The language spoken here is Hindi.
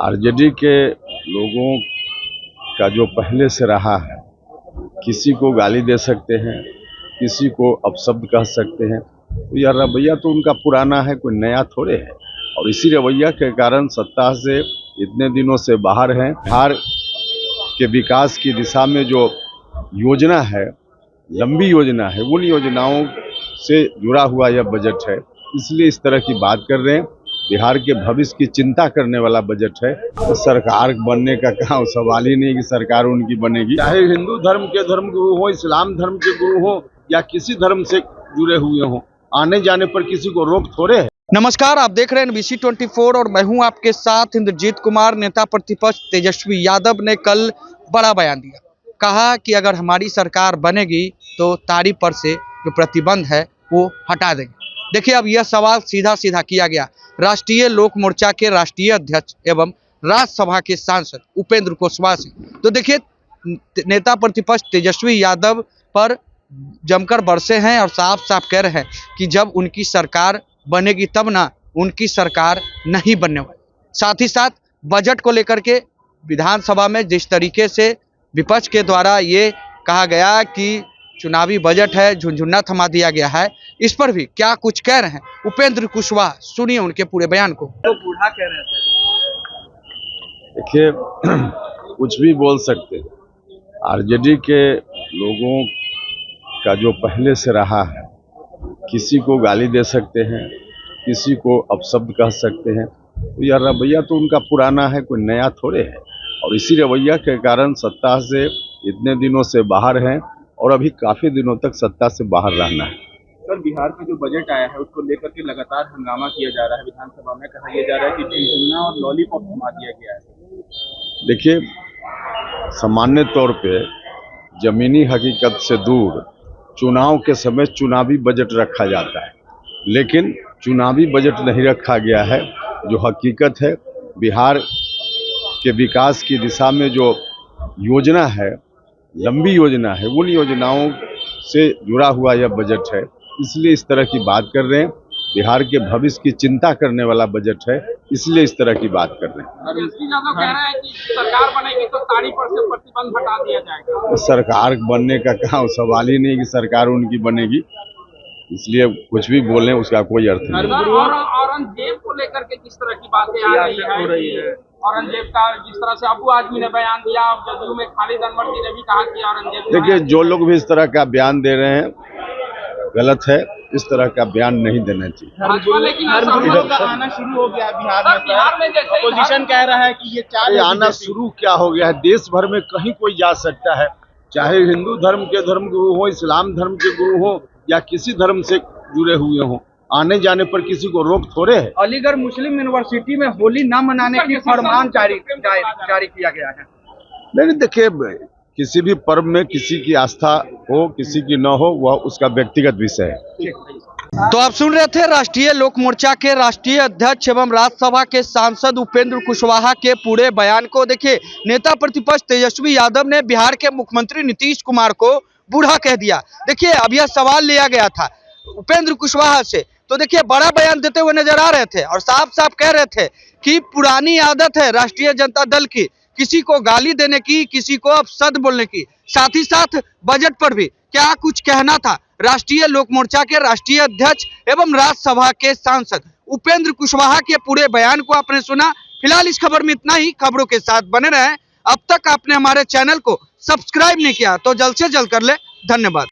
आरजेडी के लोगों का जो पहले से रहा है, किसी को गाली दे सकते हैं, किसी को अपशब्द कह सकते हैं, तो यह रवैया तो उनका पुराना है, कोई नया थोड़े है। और इसी रवैया के कारण सत्ता से इतने दिनों से बाहर हैं। बिहार के विकास की दिशा में जो योजना है, लंबी योजना है, उन योजनाओं से जुड़ा हुआ यह बजट है, इसलिए इस तरह की बात कर रहे हैं। बिहार के भविष्य की चिंता करने वाला बजट है। तो सरकार बनने का कहाँ सवाल ही नहीं कि सरकार उनकी बनेगी। चाहे हिंदू धर्म के धर्मगुरु हो, इस्लाम धर्म के गुरु हो या किसी धर्म से जुड़े हुए हो, आने जाने पर किसी को रोक थोड़े है। नमस्कार, आप देख रहे हैं NBC 24 और मैं हूं आपके साथ इंद्रजीत कुमार। नेता प्रतिपक्ष तेजस्वी यादव ने कल बड़ा बयान दिया। कहा कि अगर हमारी सरकार बनेगी तो तारीफ पर से जो प्रतिबंध है वो हटा देंगे। देखिए, अब यह सवाल सीधा सीधा किया गया राष्ट्रीय लोक मोर्चा के राष्ट्रीय अध्यक्ष एवं राज्यसभा के सांसद उपेंद्र कुशवाहा से। तो देखिए, नेता प्रतिपक्ष तेजस्वी यादव पर जमकर बरसे हैं और साफ साफ कह रहे हैं कि जब उनकी सरकार बनेगी तब ना, उनकी सरकार नहीं बनने वाली। साथ ही साथ बजट को लेकर के विधानसभा में जिस तरीके से विपक्ष के द्वारा ये कहा गया कि चुनावी बजट है, झुनझुना थमा दिया गया है, इस पर भी क्या कुछ कह रहे हैं उपेंद्र कुशवाहा। सुनिए उनके पूरे बयान को। तो बूढ़ा कह रहे थे, देखिए कुछ भी बोल सकते हैं। आरजेडी के लोगों का जो पहले से रहा है, किसी को गाली दे सकते हैं, किसी को अपशब्द कह सकते हैं, तो यह रवैया तो उनका पुराना है, कोई नया थोड़े है। और इसी रवैया के कारण सत्ता से इतने दिनों से बाहर हैं और अभी काफी दिनों तक सत्ता से बाहर रहना है। सर, बिहार में जो बजट आया है उसको लेकर के लगातार हंगामा किया जा रहा है। विधानसभा में कहा यह जा रहा है कि झुनझुना और लॉलीपॉप थमा दिया गया है। देखिए, सामान्य तौर पे जमीनी हकीकत से दूर चुनाव के समय चुनावी बजट रखा जाता है, लेकिन चुनावी बजट नहीं रखा गया है। जो हकीकत है, बिहार के विकास की दिशा में जो योजना है, लंबी योजना है, उन योजनाओं से जुड़ा हुआ यह बजट है, इसलिए इस तरह की बात कर रहे हैं। बिहार के भविष्य की चिंता करने वाला बजट है, इसलिए इस तरह की बात कर रहे हैं। कह रहा है कि सरकार बनेगी तो तारीफ पर से प्रतिबंध हटा दिया जाएगा। सरकार बनने का कहाँ सवाल ही नहीं कि सरकार उनकी बनेगी, इसलिए कुछ भी बोलें उसका कोई अर्थ नहीं। और औरंगजेब को लेकर के किस तरह की बातें आ रही है? औरंगजेब का जिस तरह से अबू आजमी ने बयान दिया, जदयू में खालिद अनवर जी ने भी कहा कि औरंगजेब। देखिए, जो लोग भी इस तरह का बयान दे रहे हैं गलत है, इस तरह का बयान नहीं देना चाहिए। लेकिन आना शुरू हो गया बिहार में जैसे अपोजिशन कह रहा है कि ये आना शुरू क्या हो गया है। देश भर में कहीं कोई जा सकता है, चाहे हिंदू धर्म के धर्मगुरु हो, इस्लाम धर्म के गुरु हो या किसी धर्म से जुड़े हुए हो, आने जाने पर किसी को रोक थोड़े है। अलीगढ़ मुस्लिम यूनिवर्सिटी में होली न मनाने की फरमान जारी किया गया है। नहीं, देखिए, किसी भी पर्व में किसी की आस्था हो, किसी की न हो, वह उसका व्यक्तिगत विषय है। तो आप सुन रहे थे राष्ट्रीय लोक मोर्चा के राष्ट्रीय अध्यक्ष एवं राज्यसभा के सांसद उपेंद्र कुशवाहा के पूरे बयान को। देखिए, नेता प्रतिपक्ष तेजस्वी यादव ने बिहार के मुख्यमंत्री नीतीश कुमार को बूढ़ा कह दिया। देखिए, अब यह सवाल लिया गया था उपेंद्र कुशवाहा से, तो देखिए बड़ा बयान देते हुए नजर आ रहे थे और साफ साफ कह रहे थे कि पुरानी आदत है राष्ट्रीय जनता दल की, किसी को गाली देने की, किसी को अपशब्द बोलने की। साथ ही साथ बजट पर भी क्या कुछ कहना था राष्ट्रीय लोक मोर्चा के राष्ट्रीय अध्यक्ष एवं राज्यसभा के सांसद उपेंद्र कुशवाहा के पूरे बयान को आपने सुना। फिलहाल इस खबर में इतना ही। खबरों के साथ बने रहें। अब तक आपने हमारे चैनल को सब्सक्राइब नहीं किया तो जल्द से जल्द कर ले। धन्यवाद।